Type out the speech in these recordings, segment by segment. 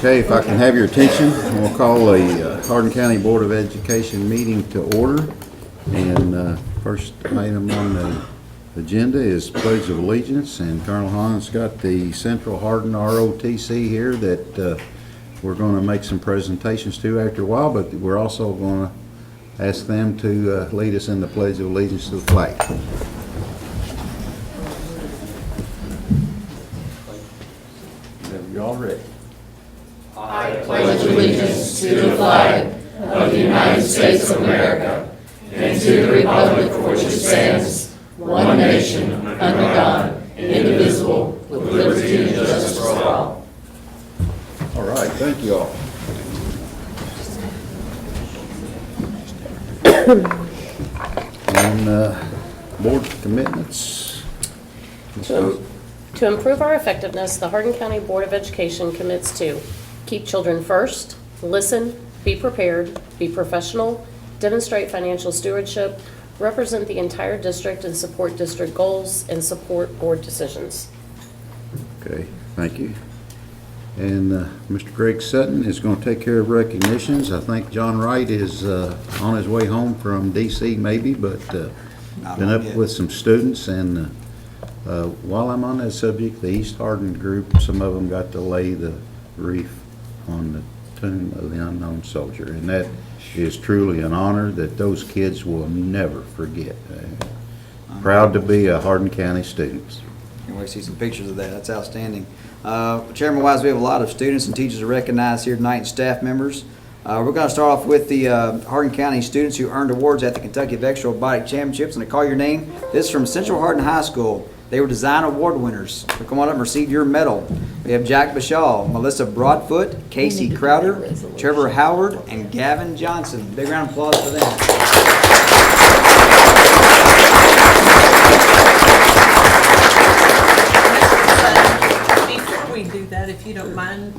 Okay, if I can have your attention, we'll call the Hardin County Board of Education meeting to order. And first item on the agenda is Pledge of Allegiance, and Colonel Hahn's got the Central Hardin ROTC here that we're going to make some presentations to after a while, but we're also going to ask them to lead us in the Pledge of Allegiance to the flag. Whenever you're all ready. I pledge allegiance to the flag of the United States of America and to the republic for which it stands, one nation, under God, indivisible, with liberty and justice for all. All right, thank you all. On board commitments. To improve our effectiveness, the Hardin County Board of Education commits to keep children first, listen, be prepared, be professional, demonstrate financial stewardship, represent the entire district and support district goals, and support board decisions. Okay, thank you. And Mr. Greg Sutton is going to take care of recognitions. I think John Wright is on his way home from D.C. maybe, but been up with some students. And while I'm on that subject, the East Hardin group, some of them got to lay the wreath on the tomb of the unknown soldier. And that is truly an honor that those kids will never forget. Proud to be a Hardin County student. And we see some pictures of that. That's outstanding. Chairman Wise, we have a lot of students and teachers to recognize here tonight and staff members. We're going to start off with the Hardin County students who earned awards at the Kentucky Vexual Robotic Championships. And to call your name, this is from Central Hardin High School. They were design award winners. So come on up and receive your medal. We have Jack Bashaw, Melissa Broadfoot, Casey Crowder, Trevor Howard, and Gavin Johnson. Big round of applause for them. Before we do that, if you don't mind,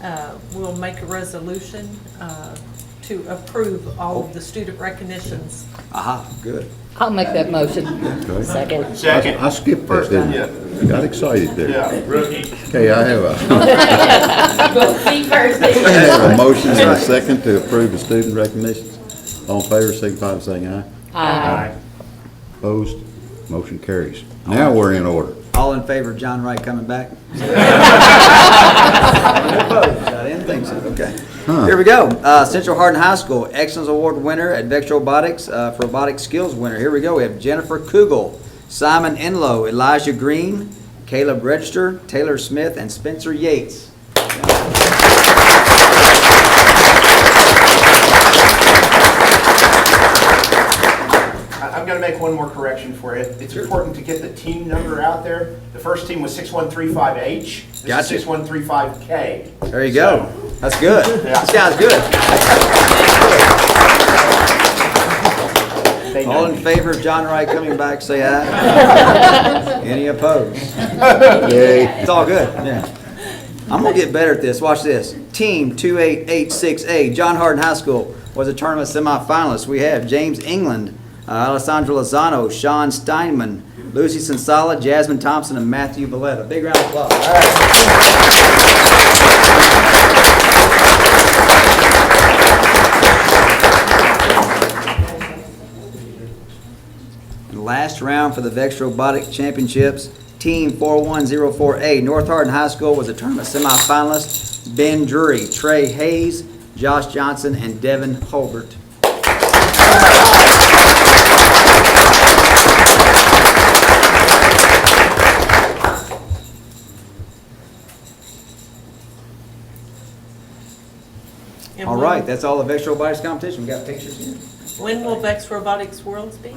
we'll make a resolution to approve all of the student recognitions. Aha, good. I'll make that motion. Okay. Second. I skipped that, didn't I? Got excited there. Yeah, rookie. Okay, I have Feet first. I have a motion and a second to approve the student recognitions. All in favor, signify by saying aye. Aye. Opposed? Motion carries. Now we're in order. All in favor of John Wright coming back? I didn't think so. Okay. Here we go. Central Hardin High School Excellence Award winner at Vex Robotics for Robotic Skills winner. Here we go. We have Jennifer Kugel, Simon Enlow, Elijah Green, Caleb Register, Taylor Smith, and Spencer Yates. I'm going to make one more correction for you. It's important to get the team number out there. The first team was 6135H. This Gotcha. is 6135K. There you go. That's good. Yeah. This guy's good. They know All in me. favor of John Wright coming back, say aye. Any opposed? Yay. It's all good. Yeah. I'm going to get better at this. Watch this. Team 2886A, John Hardin High School, was a tournament semifinalist. We have James England, Alessandro Lozano, Sean Steinman, Lucy Sensala, Jasmine Thompson, and Matthew Valletta. Big round of applause. All right. And last round for the Vex Robotic Championships, Team 4104A, North Hardin High School was a tournament semifinalist. Ben Drury, Trey Hayes, Josh Johnson, and Devin Holbert. And All when- right, that's all the Vex Robotics competition. We got pictures here. When will Vex Robotics Worlds be?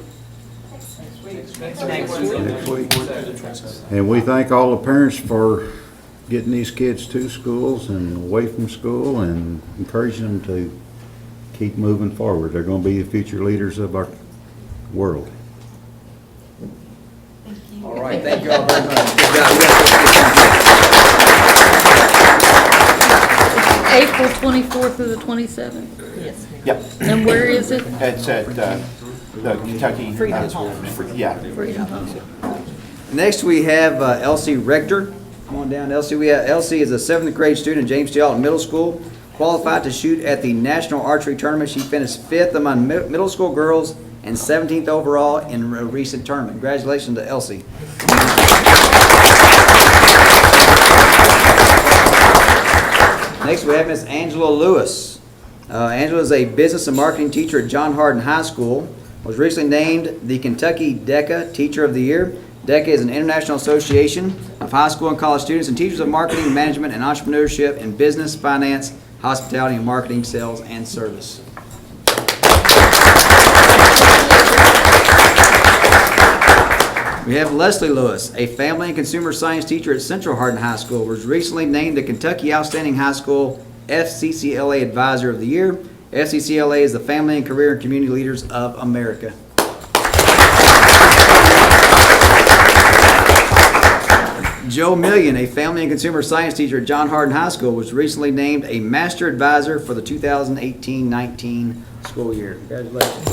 Next week. Next week. And we thank all the parents for getting these kids to schools and away from school and encouraging them to keep moving forward. They're going to be the future leaders of our world. All right, thank you all very much. Good job. We got April 24th through the 27th. Yes. Yep. And where is it? It's at the Kentucky. Freedom Hall. Yeah. Freedom Hall. Next, we have Elsie Rector. Come on down, Elsie. Elsie is a 7th grade student at James T. Alton Middle School. qualified to shoot at the National Archery Tournament. She finished 5th among middle school girls and 17th overall in a recent tournament. Congratulations to Elsie. Next, we have Miss Angela Lewis. Angela is a business and marketing teacher at John Hardin High School. Was recently named the Kentucky DECA Teacher of the Year. DECA is an international association of high school and college students and teachers of marketing, management, and entrepreneurship in business, finance, hospitality, and marketing, sales, and service. We have Leslie Lewis, a family and consumer science teacher at Central Hardin High School, was recently named the Kentucky Outstanding High School FCCLA Advisor of the Year. FCCLA is the Family and Career and Community Leaders of America. Joe Million, a family and consumer science teacher at John Hardin High School, was recently named a Master Advisor for the 2018-19 school year. Congratulations.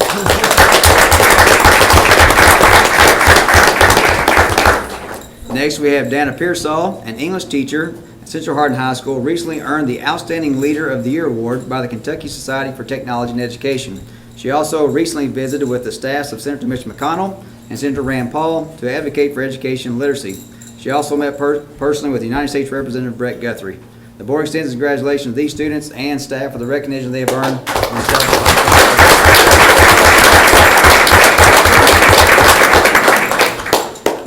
Next, we have Dana Pearsall, an English teacher at Central Hardin High School, recently earned the Outstanding Leader of the Year award by the Kentucky Society for Technology and Education. She also recently visited with the staffs of Senator Mitch McConnell and Senator Rand Paul to advocate for education and literacy. She also met personally with United States Representative Brett Guthrie. The board extends congratulations to these students and staff for the recognition they have earned.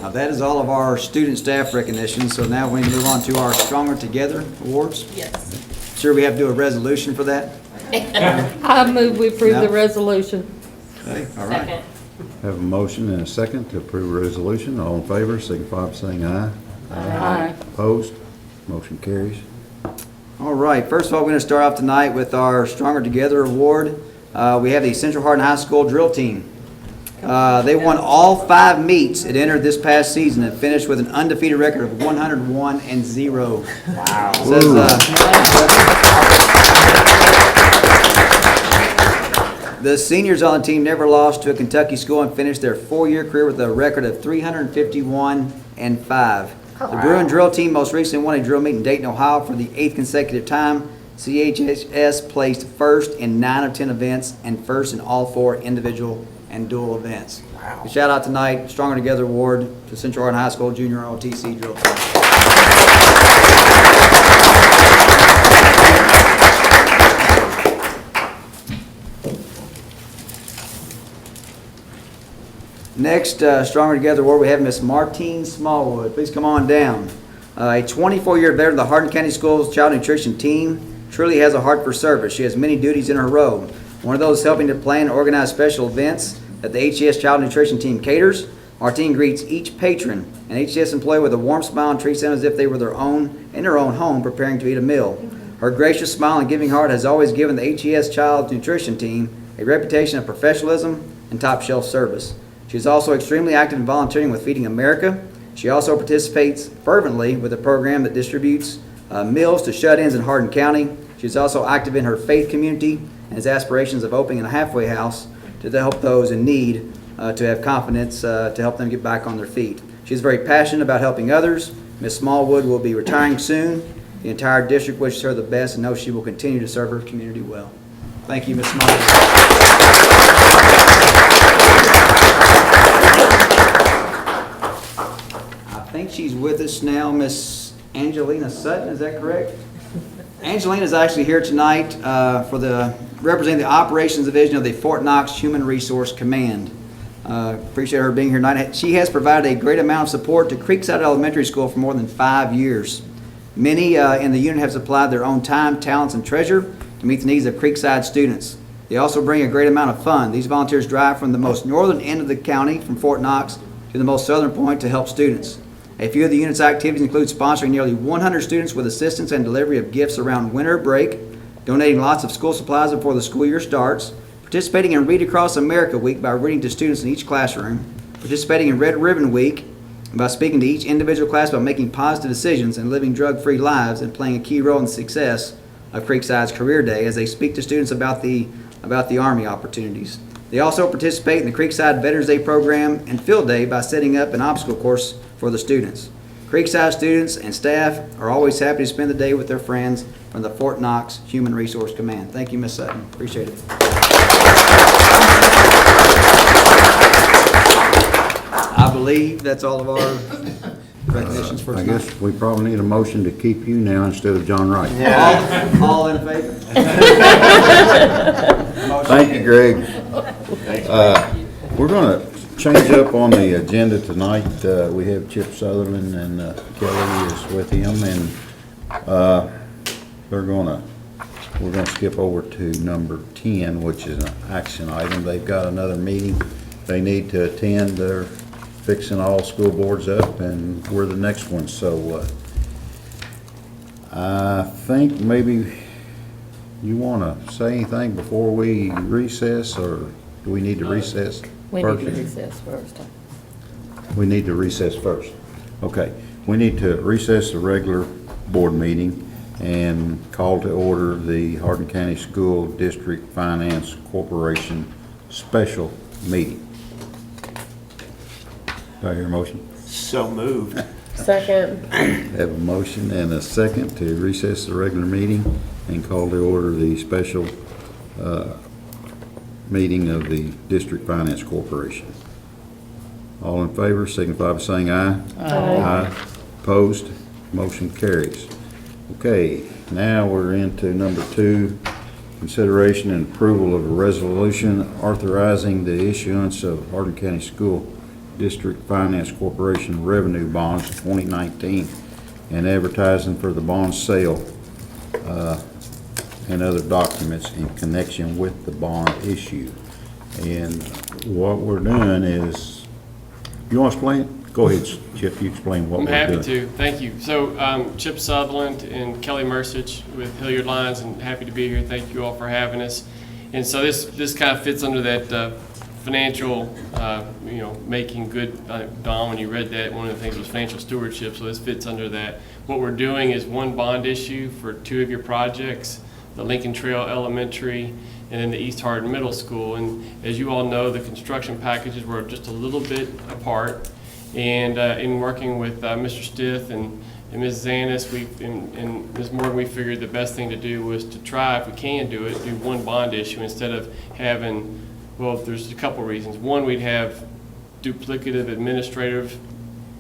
Now that is all of our student staff recognition, so now we need to move on to our Stronger Together awards. Yes. Sure we have to do a resolution for that? I move we approve the Nope. resolution. Okay, all right. Second. Have a motion and a second to approve a resolution. All in favor, signify by saying aye. Aye. Opposed? Motion carries. All right, first of all, we're going to start off tonight with our Stronger Together award. We have the Central Hardin High School drill team. They won all 5 meets it entered this past season and finished with an undefeated record of 101-0. Wow. The seniors on the team never lost to a Kentucky school and finished their 4-year career with a record of 351-5. The Bruin drill team most recently won a drill meet in Dayton, Ohio for the 8th consecutive time. CHS placed first in 9 of 10 events and first in all 4 individual and dual events. Wow. A shout out tonight, Stronger Together Award to Central Hardin High School Junior ROTC drill team. Next, Stronger Together Award, we have Miss Martine Smallwood. Please come on down. A 24-year veteran of the Hardin County Schools Child Nutrition Team, truly has a heart for service. She has many duties in her role. One of those helping to plan and organize special events that the HCS Child Nutrition Team caters. Martine greets each patron and HCS employee with a warm smile and treats them as if they were in their own home preparing to eat a meal. Her gracious smile and giving heart has always given the HCS Child Nutrition Team a reputation of professionalism and top-shelf service. She is also extremely active in volunteering with Feeding America. She also participates fervently with a program that distributes meals to shut-ins in Hardin County. She is also active in her faith community and has aspirations of opening a halfway house to help those in need to have confidence to help them get back on their feet. She is very passionate about helping others. Ms. Smallwood will be retiring soon. The entire district wishes her the best and knows she will continue to serve her community well. Thank you, Ms. Smallwood. I think she's with us now, Miss Angelina Sutton, is that correct? Angelina is actually here tonight representing the Operations Division of the Fort Knox Human Resource Command. Appreciate her being here tonight. She has provided a great amount of support to Creekside Elementary School for more than 5 years. Many in the unit have supplied their own time, talents, and treasure to meet the needs of Creekside students. They also bring a great amount of fun. These volunteers drive from the most northern end of the county, from Fort Knox, to the most southern point to help students. A few of the unit's activities include sponsoring nearly 100 students with assistance and delivery of gifts around winter break, donating lots of school supplies before the school year starts, participating in Read Across America Week by reading to students in each classroom, participating in Red Ribbon Week by speaking to each individual class about making positive decisions and living drug-free lives, and playing a key role in the success of Creekside's Career Day as they speak to students about the Army opportunities. They also participate in the Creekside Veterans Day program and Field Day by setting up an obstacle course for the students. Creekside students and staff are always happy to spend the day with their friends from the Fort Knox Human Resource Command. Thank you, Ms. Sutton. Appreciate it. I believe that's all of our recognitions for I tonight. guess we probably need a motion to keep you now instead of John Wright. All in favor? Thank you, Greg. We're gonna change up on the agenda tonight. We have Chip Sullivan and Kelly is with him, and we're gonna skip over to number 10, which is an action item. They've got another meeting they need to attend. They're fixing all school boards up, and we're the next one. So I think maybe you want to say anything before we recess, or do we need to recess We first? need to recess first. We need to recess first. Okay, we need to recess the regular board meeting and call to order the Hardin County School District Finance Corporation special meeting. Do I hear a motion? So moved. Second. Have a motion and a second to recess the regular meeting and call to order the special meeting of the District Finance Corporation. All in favor, signify by saying aye. Aye. Opposed? Motion carries. Okay, now we're into number 2, consideration and approval of a resolution authorizing the issuance of Hardin County School District Finance Corporation revenue bonds 2019 and advertising for the bond sale and other documents in connection with the bond issue. And what we're doing is, you want to explain it? Go ahead, Chip, you explain what I'm we're happy doing. to, thank you. So Chip Sutherland and Kelly Mersich with Hilliard Lines, and happy to be here. Thank you all for having us. And so this kind of fits under that financial, making good. Don, when you read that, one of the things was financial stewardship, so this fits under that. What we're doing is one bond issue for 2 of your projects, the Lincoln Trail Elementary and then the East Hardin Middle School. And as you all know, the construction packages were just a little bit apart. And in working with Mr. Stith and Ms. Zanis and Ms. Morgan, we figured the best thing to do was to try, if we can do it, do one bond issue instead of having, well, there's a couple reasons. One, we'd have duplicative administrative,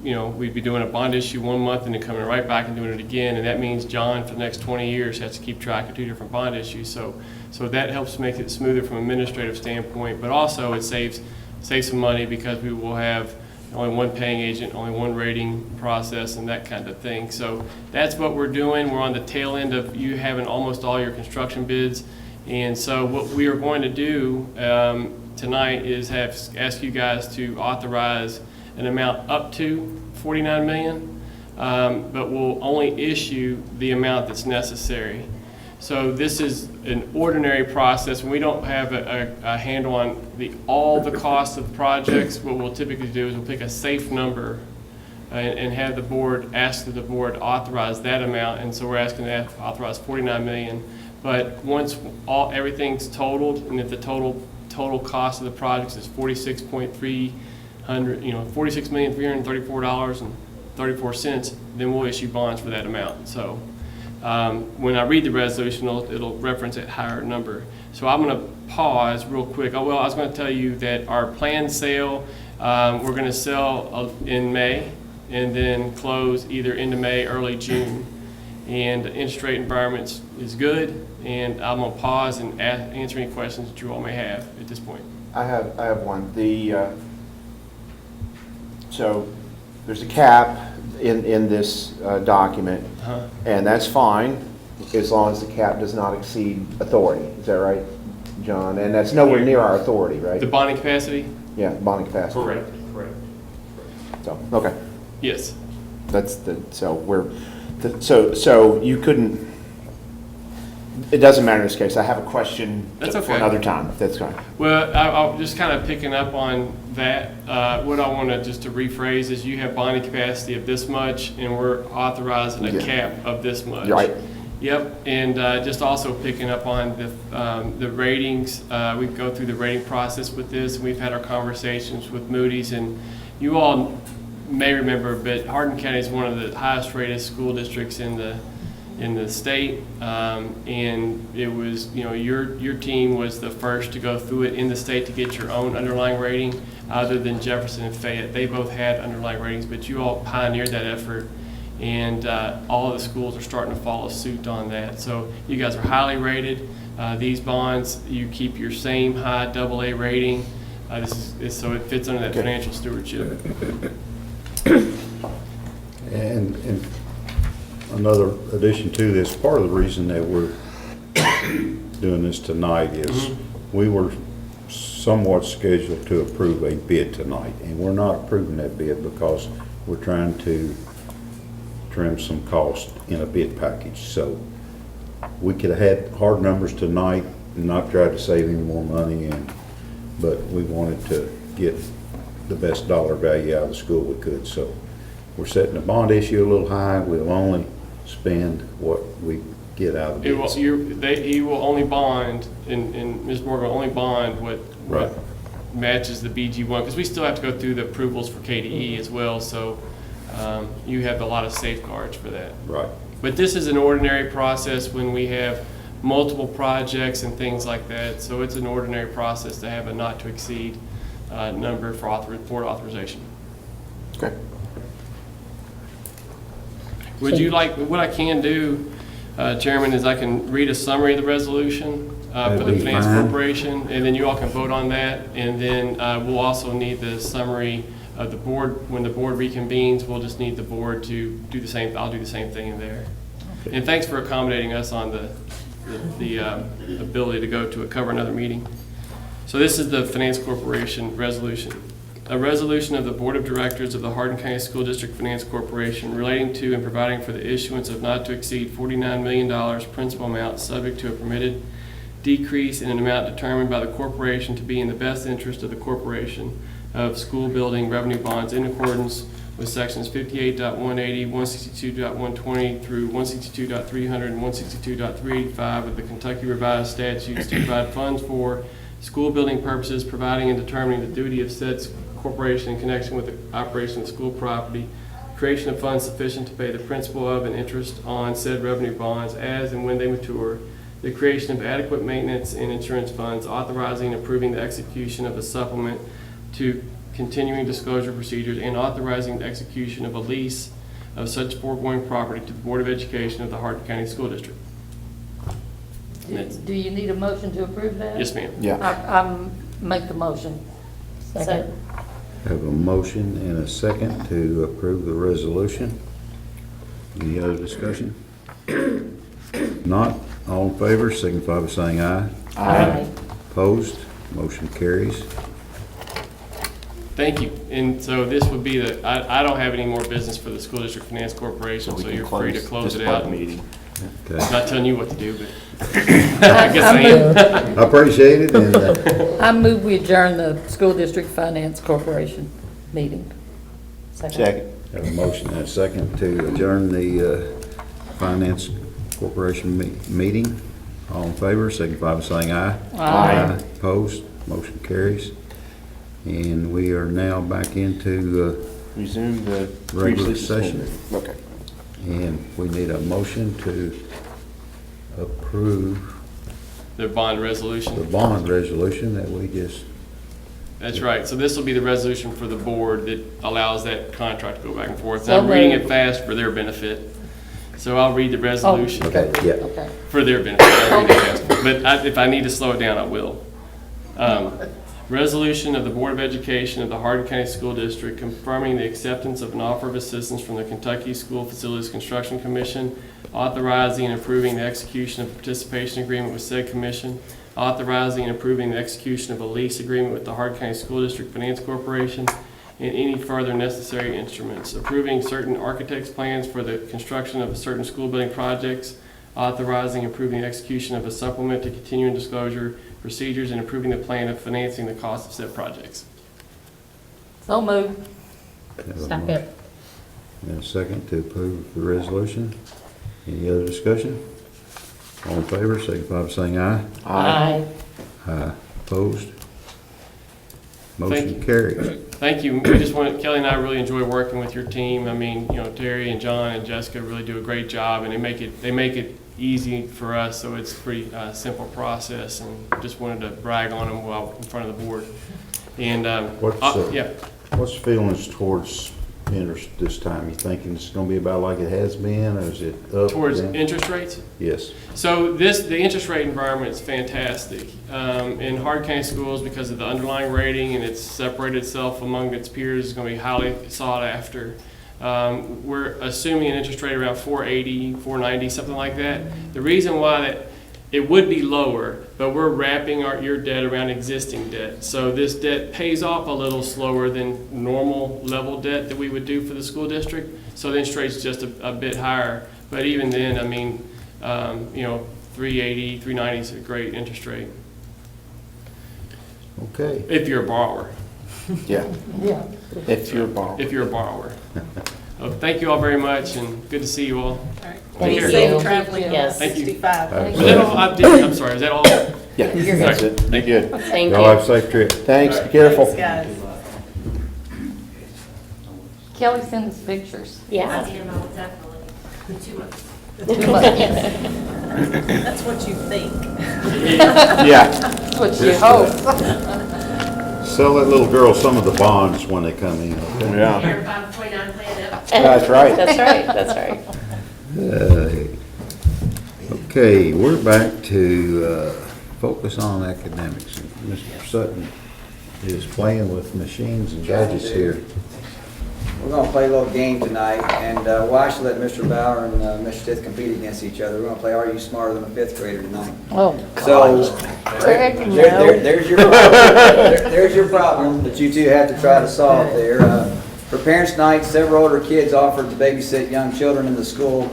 we'd be doing a bond issue 1 month and then coming right back and doing it again. And that means John, for the next 20 years, has to keep track of 2 different bond issues. So that helps make it smoother from an administrative standpoint, but also it saves some money because we will have only one paying agent, only one rating process, and that kind of thing. So that's what we're doing. We're on the tail end of you having almost all your construction bids. And so what we are going to do tonight is ask you guys to authorize an amount up to $49 million, but we'll only issue the amount that's necessary. So this is an ordinary process. When we don't have a handle on all the costs of projects, what we'll typically do is we'll pick a safe number and have the board, ask that the board authorize that amount. And so we're asking to authorize $49 million. But once everything's totaled, and if the total cost of the projects is $46,334.34, then we'll issue bonds for that amount. So when I read the resolution, it'll reference a higher number. So I'm going to pause real quick. I was going to tell you that our planned sale, we're going to sell in May and then close either into May, early June. And the interest rate environment is good. And I'm going to pause and answer any questions that you all may have at this point. I have one. So there's a cap in this document, and that's fine as long as the cap does not exceed authority. Is that right, John? And that's nowhere near our authority, right? The bonding capacity? Yeah, bonding capacity. Correct. So, okay. Yes. So you couldn't, it doesn't matter in this case. I have a question That's for okay. another time. That's fine. Well, I'll just kind of picking up on that. What I want to just to rephrase is you have bonding capacity of this much, and we're authorizing a cap of this much. Right. Yep, and just also picking up on the ratings. We go through the rating process with this, and we've had our conversations with Moody's, and you all may remember, but Hardin County is one of the highest rated school districts in the state, and it was, your team was the first to go through it in the state to get your own underlying rating, other than Jefferson and Fayette. They both had underlying ratings, but you all pioneered that effort, and all of the schools are starting to follow suit on that. So you guys are highly rated. These bonds, you keep your same high AA rating. So it fits under that financial stewardship. And another addition to this, part of the reason that we're doing this tonight is we were somewhat scheduled to approve a bid tonight, and we're not approving that bid because we're trying to trim some cost in a bid package. So we could have had hard numbers tonight and not tried to save any more money, but we wanted to get the best dollar value out of the school we could. So we're setting the bond issue a little high. We'll only spend what we get out of it. He will only bond, and Ms. Morgan will only bond what matches the BG1, because we still have to go through the approvals for KDE as well. So you have a lot of safeguards for that. Right. But this is an ordinary process when we have multiple projects and things like that. So it's an ordinary process to have a not to exceed number for board authorization. Okay. Would you like, what I can do, Chairman, is I can read a summary of the resolution for the Finance Corporation, and then you all can vote on that. And then we'll also need the summary of the board. When the board reconvenes, we'll just need the board to do the same. I'll do the same thing in there. Okay. And thanks for accommodating us on the ability to go to cover another meeting. So this is the Finance Corporation resolution. A resolution of the Board of Directors of the Hardin County School District Finance Corporation relating to and providing for the issuance of not to exceed $49 million principal amount subject to a permitted decrease in an amount determined by the corporation to be in the best interest of the corporation of school building revenue bonds in accordance with sections 58.180, 162.120 through 162.300 and 162.385 of the Kentucky Revised Statutes to provide funds for school building purposes, providing and determining the duty of said corporation in connection with the operation of school property, creation of funds sufficient to pay the principal of and interest on said revenue bonds as and when they mature, the creation of adequate maintenance and insurance funds, authorizing and approving the execution of a supplement to continuing disclosure procedures, and authorizing the execution of a lease of such foregoing property to the Board of Education of the Hardin County School District. Do you need a motion to approve that? Yes, ma'am. Yeah. I make the motion. Second. Have a motion and a second to approve the resolution. Any other discussion? Not, all in favor, signify by saying aye. Aye. Opposed? Motion carries. Thank you. And so this would be I don't have any more business for the School District Finance Corporation, so you're free to close it out. Meeting. Okay. I'm not telling you what to do, but I guess I am. I appreciate it, and I move we adjourn the School District Finance Corporation meeting. Second. have a motion and a second to adjourn the Finance Corporation meeting. All in favor, signify by saying aye. Aye. Opposed? Motion carries. And we are now back into Resume the regular previously session. suspended. Okay. And we need a motion to approve The bond the resolution. bond resolution that we just, That's right. So this will be the resolution for the board that allows that contract to go back and forth. And So I'm reading moved. it fast for their benefit. So I'll read the resolution okay, yeah. Okay. for their benefit. I'll read it fast. But if I need to slow it down, I will. Resolution of the Board of Education of the Hardin County School District confirming the acceptance of an offer of assistance from the Kentucky School Facilities Construction Commission, authorizing and approving the execution of a participation agreement with said commission, authorizing and approving the execution of a lease agreement with the Hardin County School District Finance Corporation, and any further necessary instruments, approving certain architect's plans for the construction of certain school building projects, authorizing and approving the execution of a supplement to continuing disclosure procedures, and approving the plan of financing the cost of said projects. So moved. have a Second. motion and a second to approve the resolution. Any other discussion? All in favor, signify by saying aye. Aye. Aye. Opposed? Motion carries. Thank you. We just want, Kelly and I really enjoy working with your team. I mean, Terry and John and Jessica really do a great job, and they make it easy for us, so it's a pretty simple process, and just wanted to brag on them while in front of the board. And, yeah. What's the feelings towards interest this time? You thinking it's gonna be about like it has been, or is it up? Towards down? interest rates? Yes. So the interest rate environment is fantastic. In Hardin County Schools, because of the underlying rating and it's separated itself among its peers, is going to be highly sought after. We're assuming an interest rate around 480, 490, something like that. The reason why it would be lower, but we're wrapping your debt around existing debt. So this debt pays off a little slower than normal level debt that we would do for the school district. So the interest rate's just a bit higher. But even then, I mean, 380, 390 is a great interest rate Okay. if you're a borrower. Yeah. If you're a borrower. If you're a borrower. Thank you all very much, and good to see you all. All right. Thank Be you. safe traveling on Yes. Thank you. 65. Was that all? I'm sorry. Is that all? Yeah, You're that's good. it. Thank Good. Thank Y'all have a you. safe trip. Thanks, be careful. Thanks, guys. Kelly sent us pictures. Yeah. That's what you think. Yeah, That's what she hopes. Sell that little girl some of the bonds when they come in, okay? yeah. That's right. That's right, that's right. Okay, we're back to focus on academics. Mr. Sutton is playing with machines and gadgets here. We're going to play a little game tonight, and we'll actually let Mr. Bauer and Mr. Stith compete against each other. We're going to play Are You Smarter Than a Fifth Grader tonight. Oh, So, Greg, no. there's your problem. There's your problem that you two have to try to solve there. For Parents' Night, several older kids offered to babysit young children in the school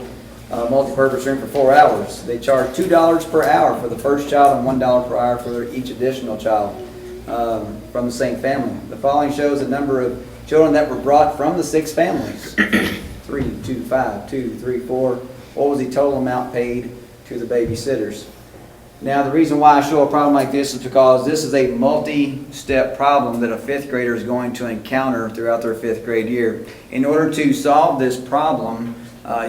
multipurpose room for 4 hours. They charge $2 per hour for the first child and $1 per hour for each additional child from the same family. The following shows the number of children that were brought from the 6 families. 3, 2, 5, 2, 3, 4. What was the total amount paid to the babysitters? Now, the reason why I show a problem like this is because this is a multi-step problem that a 5th grader is going to encounter throughout their 5th grade year. In order to solve this problem,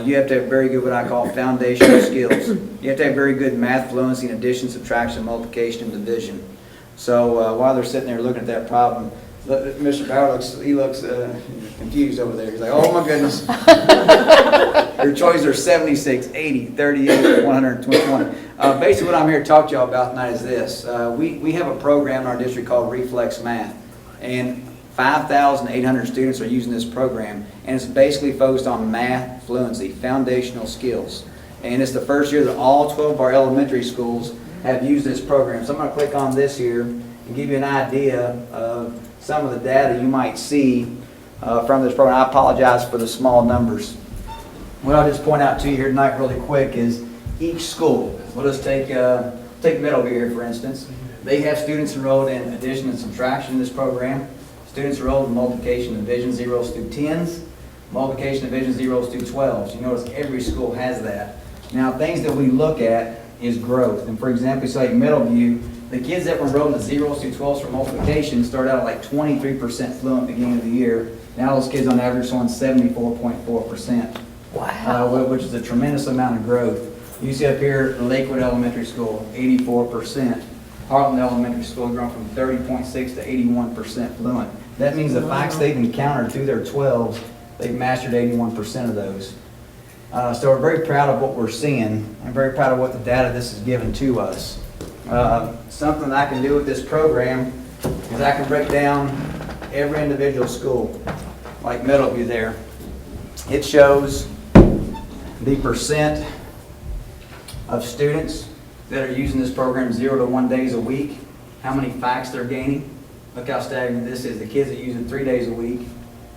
you have to have very good, what I call, foundational skills. You have to have very good math fluency in addition, subtraction, multiplication, and division. So while they're sitting there looking at that problem, Mr. Bauer looks confused over there. He's like, oh my goodness. Your choices are 76, 80, 38, 120. Basically what I'm here to talk to y'all about tonight is this. We have a program in our district called Reflex Math, and 5,800 students are using this program, and it's basically focused on math fluency, foundational skills. And it's the first year that all 12 of our elementary schools have used this program. So I'm going to click on this here and give you an idea of some of the data you might see from this program. I apologize for the small numbers. What I'll just point out to you here tonight really quick is each school. We'll just take Middleview here, for instance. They have students enrolled in addition and subtraction in this program. Students enrolled in multiplication and division, 0s through 10s. Multiplication and division, 0s through 12s. You notice every school has that. Now, things that we look at is growth. And for example, say Middleview, the kids that were enrolled in 0s through 12s for multiplication started out at like 23% fluent at the beginning of the year. Now those kids on average are on 74.4%. Wow. Which is a tremendous amount of growth. You see up here, Lakewood Elementary School, 84%. Heartland Elementary School grown from 30.6 to 81% fluent. That means the facts they've encountered through their 12s, they've mastered 81% of those. So we're very proud of what we're seeing. I'm very proud of what the data this has given to us. Something that I can do with this program is I can break down every individual school, like Middleview there. It shows the percent of students that are using this program 0 to 1 days a week, how many facts they're gaining. Look how staggering this is. The kids that use it 3 days a week,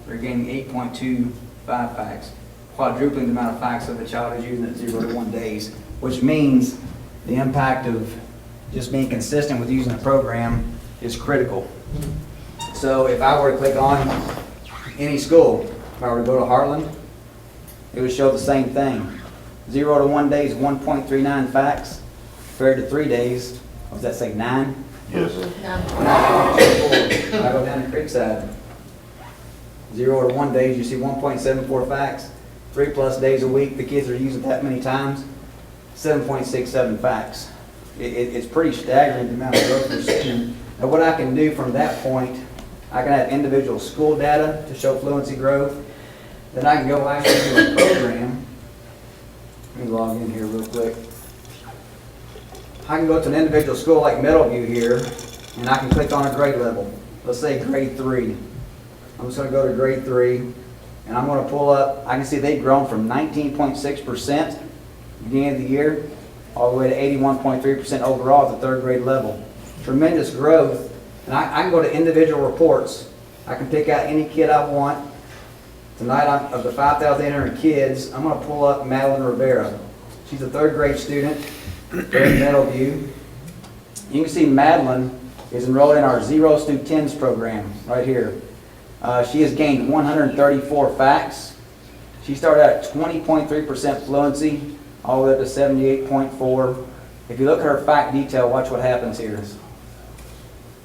they're gaining 8.25 facts, quadrupling the amount of facts of a child who's using it 0 to 1 days, which means the impact of just being consistent with using the program is critical. So if I were to click on any school, if I were to go to Heartland, it would show the same thing. 0 to 1 days, 1.39 facts, compared to 3 days, what does that say, 9? Yes. I go down to Creekside. 0 to 1 days, you see 1.74 facts. 3+ days a week, the kids are using that many times. 7.67 facts. It's pretty staggering the amount of growth we're seeing. But what I can do from that point, I can have individual school data to show fluency growth. Then I can go actually do a program. Let me log in here real quick. I can go to an individual school like Meadowview here, and I can click on a grade level. Let's say grade 3. I'm just going to go to grade 3, and I'm going to pull up. I can see they've grown from 19.6% beginning of the year all the way to 81.3% overall at the 3rd grade level. Tremendous growth. And I can go to individual reports. I can pick out any kid I want. Tonight, of the 5,800 kids, I'm going to pull up Madeline Rivera. She's a 3rd grade student here at Meadowview. You can see Madeline is enrolled in our 0s through 10s program right here. She has gained 134 facts. She started out at 20.3% fluency, all the way up to 78.4. If you look at her fact detail, watch what happens here.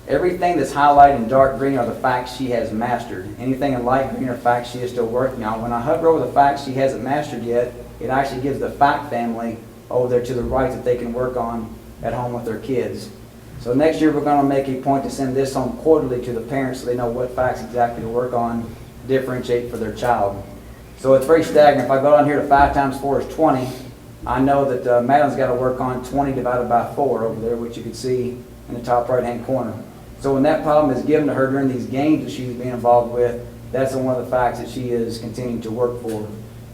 Everything that's highlighted in dark green are the facts she has mastered. Anything in light green are facts she is still working on. When I hover over the facts she hasn't mastered yet, it actually gives the fact family over there to the right that they can work on at home with their kids. So next year we're going to make a point to send this home quarterly to the parents so they know what facts exactly to work on, differentiate for their child. So it's very staggering. If I go down here to 5 times 4 is 20, I know that Madeline's got to work on 20 divided by 4 over there, which you can see in the top right-hand corner. So when that problem is given to her during these games that she's being involved with, that's one of the facts that she is continuing to work for.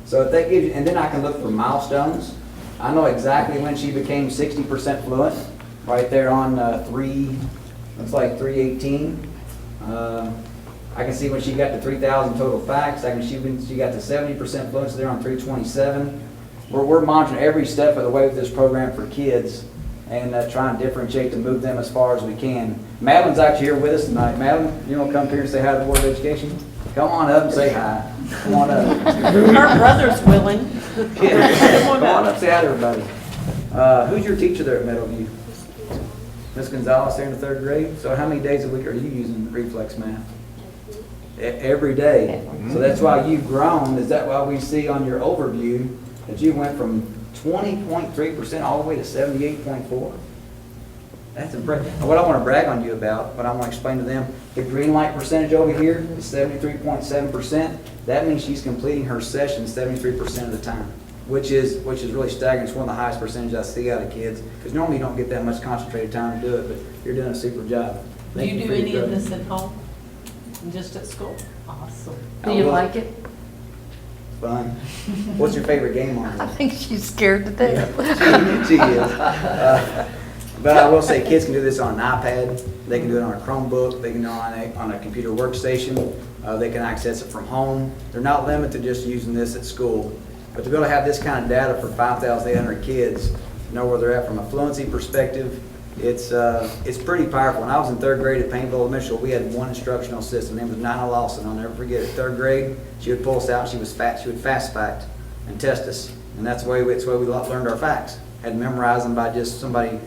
So if that gives you, and then I can look for milestones. I know exactly when she became 60% fluent, right there on looks like 318. I can see when she got to 3,000 total facts. I can see when she got to 70% fluency there on 327. We're monitoring every step of the way with this program for kids and trying to differentiate to move them as far as we can. Madeline's actually here with us tonight. Madeline, you want to come here and say hi to the Board of Education? Come on up and say hi. Come on up. Her brother's willing. Yeah. Come on up, say hi to everybody. Who's your teacher there at Meadowview? Ms. Gonzalez there in the 3rd grade? So how many days a week are you using Reflex Math? Every day. So that's why you've grown. Is that why we see on your overview that you went from 20.3% all the way to 78.4%? That's impressive. And what I want to brag on you about, what I want to explain to them, the green light percentage over here is 73.7%. That means she's completing her session 73% of the time, which is really staggering. It's one of the highest percentages I see out of kids, because normally you don't get that much concentrated time to do it, but you're doing a super job. Do you do any of this at home? Just at school? Awesome. Do you like it? Fun. What's your favorite game on I it? think she's scared to death. She is. But I will say kids can do this on an iPad. They can do it on a Chromebook. They can do it on a computer workstation. They can access it from home. They're not limited to just using this at school. But to be able to have this kind of data for 5,800 kids, know where they're at from a fluency perspective, it's pretty powerful. When I was in 3rd grade at Painville Elementary, we had one instructional assistant. Her name was Nina Lawson. I'll never forget it. 3rd grade, she would pull us out. She would fast fact and test us, and that's the way we learned our facts. Had to memorize them by just somebody,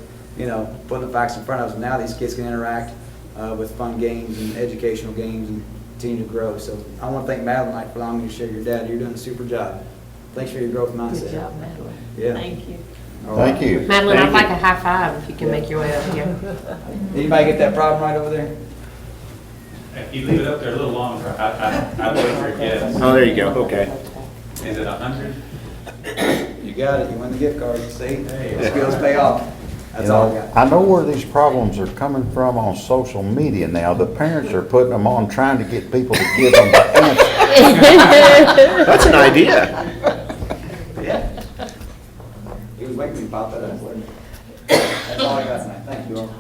putting the facts in front of us. Now these kids can interact with fun games and educational games and continue to grow. So I want to thank Madeline for allowing me to share your data. You're doing a super job. Thanks for your growth mindset. Good job, Madeline. Yeah. Thank you. All right. Thank you. Madeline, Thank I'd like a high five if you can make your way up here. Anybody get that problem right over there? If you leave it up there a little longer, I wait for a guess. Oh, there you go, okay. Is it 100? You got it. You win the gift card. See? Skills pay off. That's all I got. I know where these problems are coming from on social media now. The parents are putting them on, trying to get people to give them the answer. That's an idea. Yeah. He was waiting for me to pop that up. wasn't he? That's all I got tonight. Thank you all.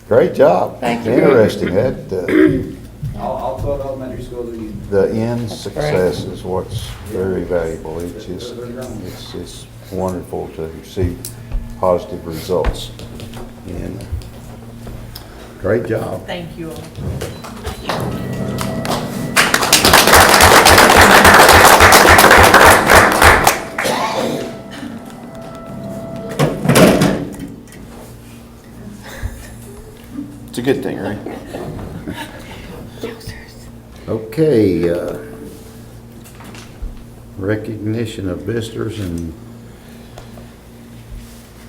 Great job. Thank you. Interesting. That, All 12 elementary schools are using. the end success is what's very valuable. It's wonderful to see positive results. And great job. Thank you all. a good thing, right? Okay, recognition of visitors, and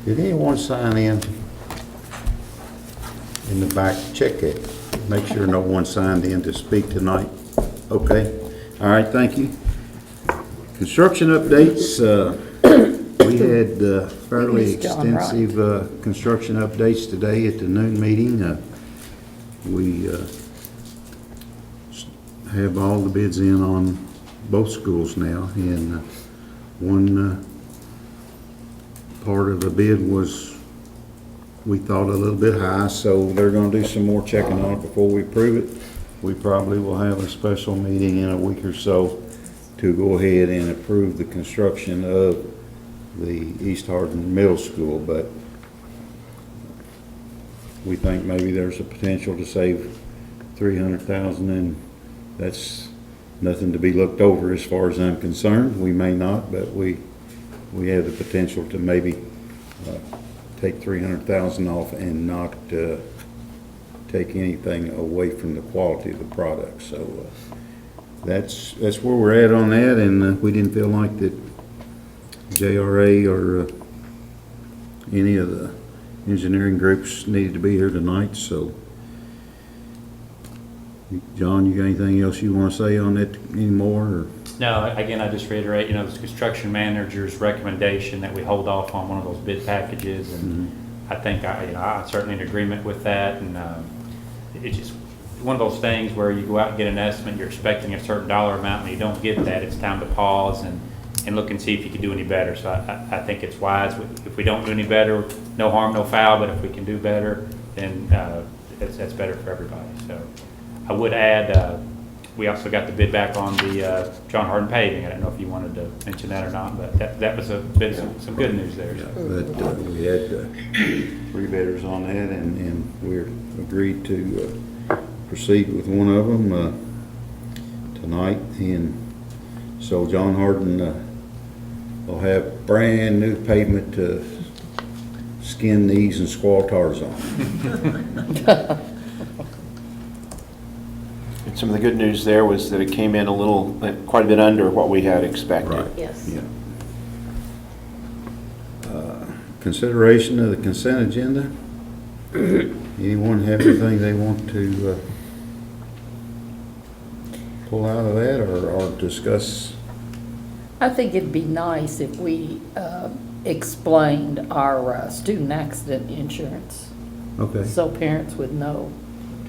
did anyone sign in the back? Check it. Make sure no one signed in to speak tonight. Okay, all right, thank you. Construction updates, we had fairly Ms. John Wright. extensive construction updates today at the noon meeting. We have all the bids in on both schools now, and one part of the bid was, we thought, a little bit high, so they're gonna do some more checking on it before we approve it. We probably will have a special meeting in a week or so to go ahead and approve the construction of the East Hardin Middle School, but we think maybe there's a potential to save $300,000, and that's nothing to be looked over as far as I'm concerned. We may not, but we have the potential to maybe take $300,000 off and not take anything away from the quality of the product. So that's where we're at on that, and we didn't feel like that JRA or any of the engineering groups needed to be here tonight. So John, you got anything else you want to say on that anymore? Or? No, again, I just reiterate, the construction manager's recommendation that we hold off on one of those bid packages, and I think I'm certainly in agreement with that, and it's just one of those things where you go out and get an estimate, you're expecting a certain dollar amount, and you don't get that. It's time to pause and look and see if you can do any better. So I think it's wise. If we don't do any better, no harm, no foul, but if we can do better, then that's better for everybody. So I would add, we also got the bid back on the John Hardin paving. I don't know if you wanted to mention that or not, but that was a bit of some good news there. Yeah, but we had 3 bidders on that, and we're agreed to proceed with one of them tonight. And so John Hardin will have brand new pavement to skin knees and squall tars on. And some of the good news there was that it came in quite a bit under what we had expected. Right. Yes. Yeah. Consideration of the consent agenda. Anyone have anything they want to pull out of that or discuss? I think it'd be nice if we explained our student accident insurance, Okay. so parents would know.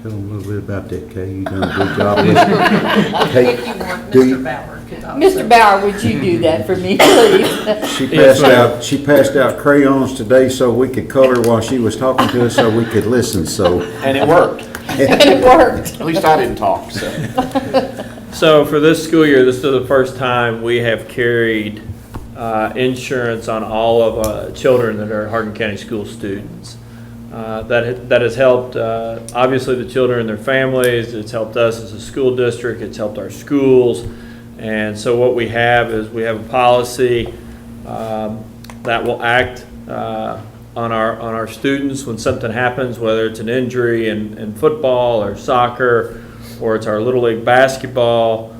Tell them a little bit about that, Kay. You've done a good job with it. Kay, If you want, do you- Mr. Bauer could also. Mr. Bauer, would you do that for me, please? She passed out crayons today so we could color while she was talking to us so we could listen, so. And it worked. And it worked. At least I didn't talk, so. So for this school year, this is the first time we have carried insurance on all of children that are Hardin County School students. That has helped, obviously, the children and their families. It's helped us as a school district. It's helped our schools. And so what we have is we have a policy that will act on our students when something happens, whether it's an injury in football or soccer, or it's our Little League basketball,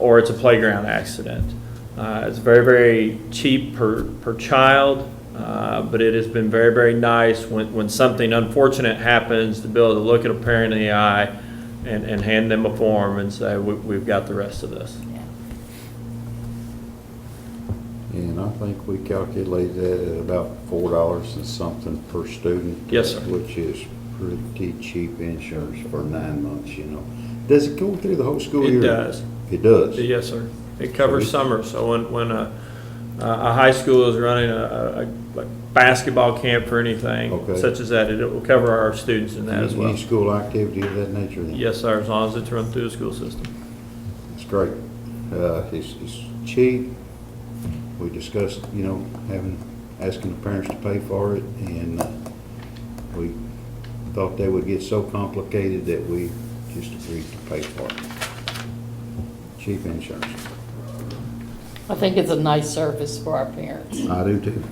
or it's a playground accident. It's very, very cheap per child, but it has been very, very nice when something unfortunate happens to be able to look at a parent in the eye and hand them a form and say, we've got the rest of this. And I think we calculated that at about $4 and something per student. Yes, sir. Which is pretty cheap insurance for 9 months, Does it go through the whole school year? It does. It does? Yes, sir. It covers summer. So when a high school is running a basketball camp or anything Okay. such as that, it will cover our students in that as well. Any school activity of that nature then? Yes, sir, as long as it's run through the school system. It's great. It's cheap. We discussed, asking the parents to pay for it, and we thought they would get so complicated that we just agreed to pay for it. Cheap insurance. I think it's a nice service for our parents. I do too,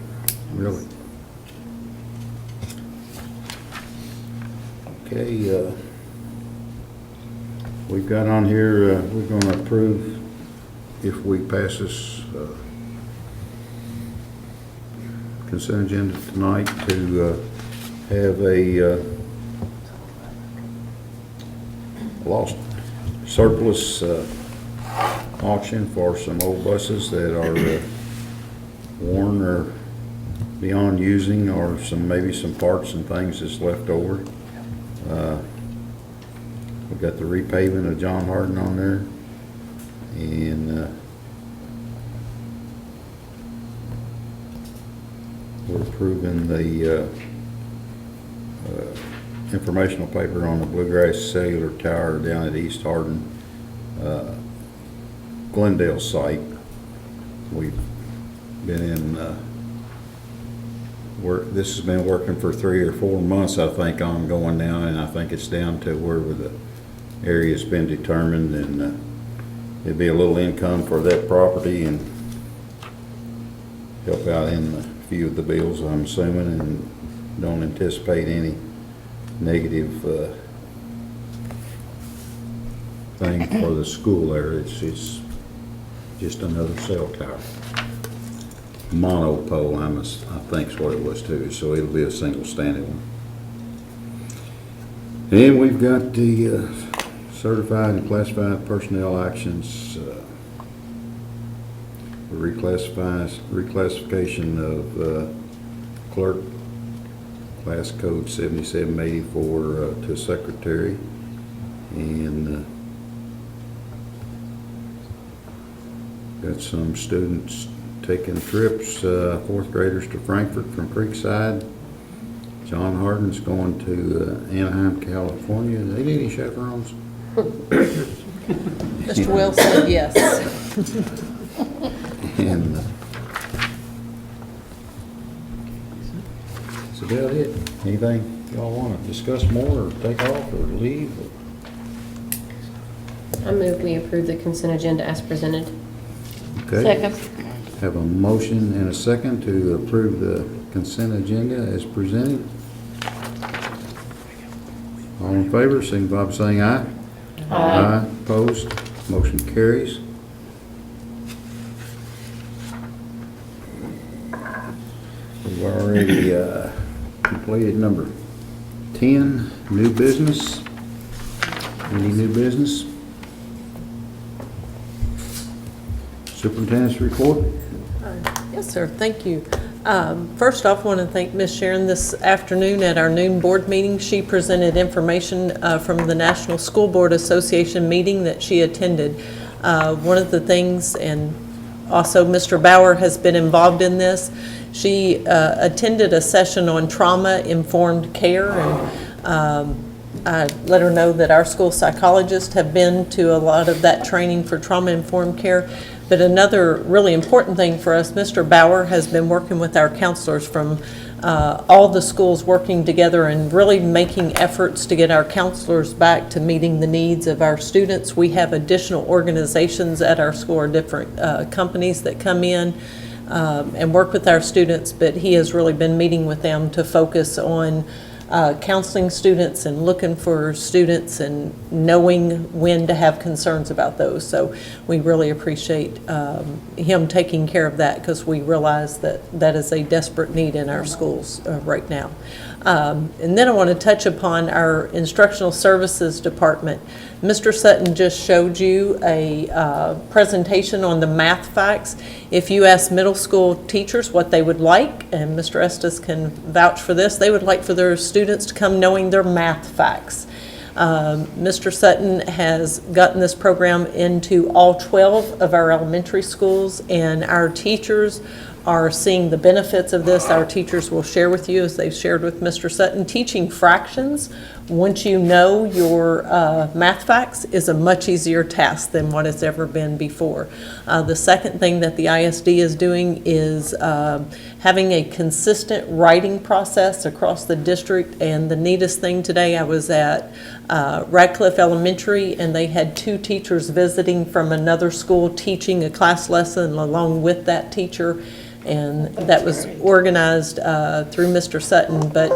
really. Okay, we've got on here, we're gonna approve, if we pass this consent agenda tonight, to have a lost surplus auction for some old buses that are worn or beyond using, or maybe some parts and things that's left over. We've got the repaving of John Hardin on there, and we're approving the informational paper on the Bluegrass Cellular Tower down at East Hardin, Glendale site. We've been in work. This has been working for 3 or 4 months, I think, ongoing now, and I think it's down to where the area's been determined, and it'd be a little income for that property and help out in a few of the bills, I'm assuming, and don't anticipate any negative thing for the school there. It's just another cell tower. Monopole, I think is what it was too, so it'll be a single standing one. And we've got the certified and classified personnel actions, reclassification of clerk, class code 7784 to secretary, and got some students taking trips, 4th graders to Frankfurt from Creekside. John Hardin's going to Anaheim, California. Do they need any chaperones? Mr. Wells said yes. And that's about it. Anything y'all want to discuss more, or take off, or leave? I move we approve the consent agenda as presented. Okay. Second. Have a motion and a second to approve the consent agenda as presented. All in favor, signify by saying aye. Aye. Opposed? Motion carries. We've already completed number 10, new business. Any new business? Superintendent's report. Yes, sir. Thank you. First off, I want to thank Ms. Sharon this afternoon at our noon board meeting. She presented information from the National School Board Association meeting that she attended. One of the things, and also Mr. Bauer has been involved in this, she attended a session on trauma-informed care, and I let her know that our school psychologists have been to a lot of that training for trauma-informed care. But another really important thing for us, Mr. Bauer has been working with our counselors from all the schools, working together and really making efforts to get our counselors back to meeting the needs of our students. We have additional organizations at our school, or different companies that come in and work with our students, but he has really been meeting with them to focus on counseling students and looking for students and knowing when to have concerns about those. So we really appreciate him taking care of that, because we realize that that is a desperate need in our schools right now. And then I want to touch upon our instructional services department. Mr. Sutton just showed you a presentation on the math facts. If you ask middle school teachers what they would like, and Mr. Estes can vouch for this, they would like for their students to come knowing their math facts. Mr. Sutton has gotten this program into all 12 of our elementary schools, and our teachers are seeing the benefits of this. Our teachers will share with you, as they've shared with Mr. Sutton, teaching fractions, once you know your math facts, is a much easier task than what it's ever been before. The second thing that the ISD is doing is having a consistent writing process across the district. And the neatest thing today, I was at Radcliffe Elementary, and they had 2 teachers visiting from another school teaching a class lesson along with that teacher. And that was organized through Mr. Sutton, but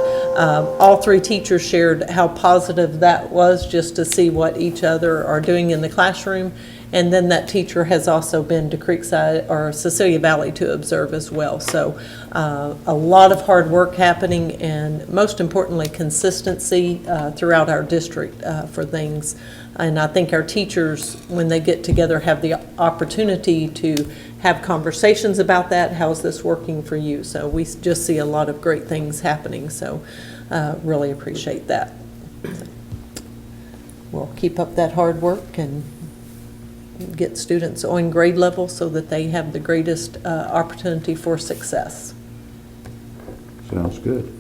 all three teachers shared how positive that was, just to see what each other are doing in the classroom. And then that teacher has also been to Creekside or Cecilia Valley to observe as well. So a lot of hard work happening, and most importantly, consistency throughout our district for things. And I think our teachers, when they get together, have the opportunity to have conversations about that. How's this working for you? So we just see a lot of great things happening. So really appreciate that. We'll keep up that hard work and get students on grade level so that they have the greatest opportunity for success. Sounds good.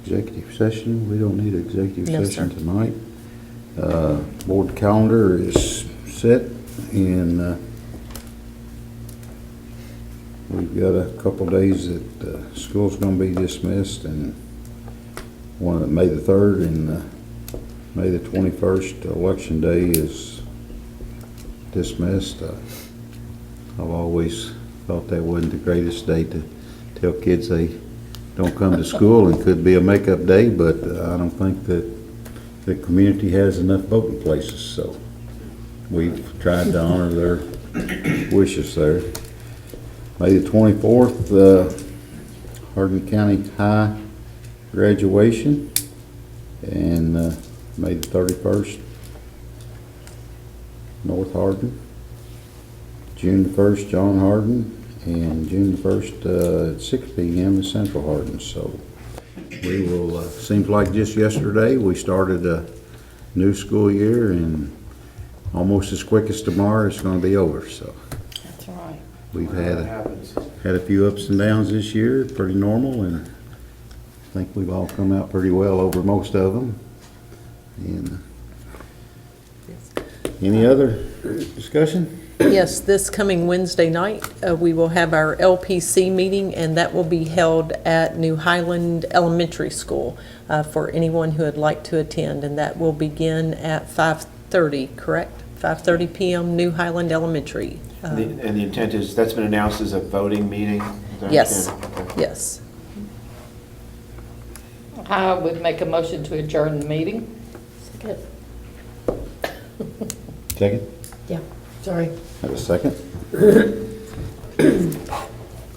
Executive session, we don't need an executive No, session sir. tonight. Board calendar is set, and we've got a couple days that school's gonna be dismissed, and one of May the 3rd and May the 21st, election day, is dismissed. I've always thought that wasn't the greatest day to tell kids they don't come to school, and could be a makeup day, but I don't think that the community has enough voting places, so we've tried to honor their wishes there. May the 24th, Hardin County High graduation, and May the 31st, North Hardin. June the 1st, John Hardin, and June the 1st at 6 p.m. is Central Hardin. So we will, seems like just yesterday, we started a new school year, and almost as quick as tomorrow it's going to be over. So That's right. we've That had happens. a few ups and downs this year, pretty normal, and I think we've all come out pretty well over most of them. And any other discussion? Yes, this coming Wednesday night, we will have our LPC meeting, and that will be held at New Highland Elementary School for anyone who would like to attend, and that will begin at 5:30, correct? 5:30 p.m., New Highland Elementary. And the intent is, that's been announced as a voting meeting? Is that Yes, understand? Okay. yes. I would make a motion to adjourn the meeting. Second. Second? Yeah, sorry. Have a second?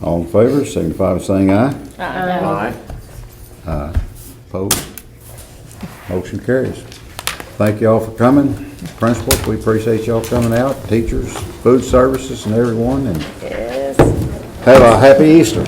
All in favor, signify by saying aye. Aye. Aye. Opposed? Motion carries. Thank you all for coming. Principals, we appreciate y'all coming out, teachers, food services, and everyone, and Yes. have a happy Easter.